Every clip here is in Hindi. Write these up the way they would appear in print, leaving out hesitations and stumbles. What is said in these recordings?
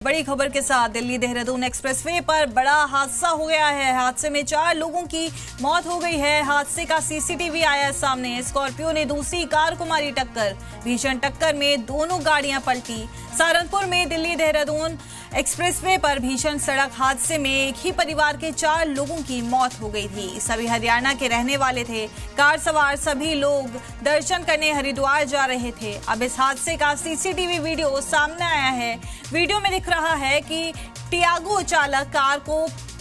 बड़ी खबर के साथ दिल्ली देहरादून एक्सप्रेसवे पर बड़ा हादसा हो गया है। हादसे में 4 लोगों की मौत हो गई है। हादसे का सीसीटीवी आया है सामने। स्कॉर्पियो ने दूसरी कार को मारी टक्कर। भीषण टक्कर में दोनों गाड़ियां पलटी। सहारनपुर में दिल्ली देहरादून एक्सप्रेसवे पर भीषण सड़क हादसे में एक ही परिवार के 4 लोगों की मौत हो गई थी। सभी हरियाणा के रहने वाले थे। कार सवार सभी लोग दर्शन करने हरिद्वार जा रहे थे। अब इस हादसे का सीसीटीवी वीडियो सामने आया है। वीडियो में दिख रहा है कि टियागो चालक कार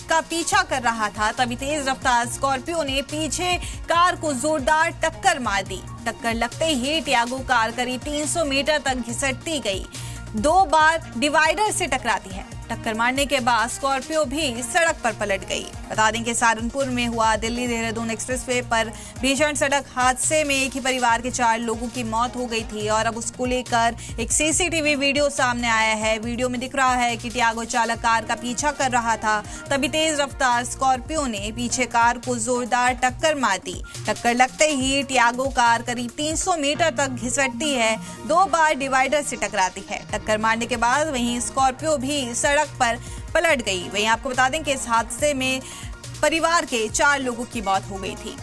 का पीछा कर रहा था, तभी तेज रफ्तार स्कॉर्पियो ने पीछे कार को जोरदार टक्कर मार दी। टक्कर लगते ही टियागो कार करीब 300 मीटर तक घिसटती गई। 2 बार डिवाइडर से टकराती है। टक्कर मारने के बाद स्कॉर्पियो भी सड़क पर पलट गई। बता दें कि सहारनपुर में हुआ दिल्ली देहरादून एक्सप्रेसवे पर भीषण सड़क हादसे में एक ही परिवार के 4 लोगों की मौत हो गई थी और अब उसको लेकर एक सीसीटीवी वीडियो सामने आया है। वीडियो में दिख रहा है कि टियागो चालक कार का पीछा कर रहा था, तभी तेज रफ्तार स्कॉर्पियो ने पीछे कार को जोरदार टक्कर मार दी। टक्कर लगते ही टियागो कार करीब 300 मीटर तक घिसटती है। 2 बार डिवाइडर से टकराती है। टक्कर मारने के बाद वहीं स्कॉर्पियो भी सड़क पर पलट गई। वहीं आपको बता दें कि इस हादसे में परिवार के 4 लोगों की मौत हो गई थी।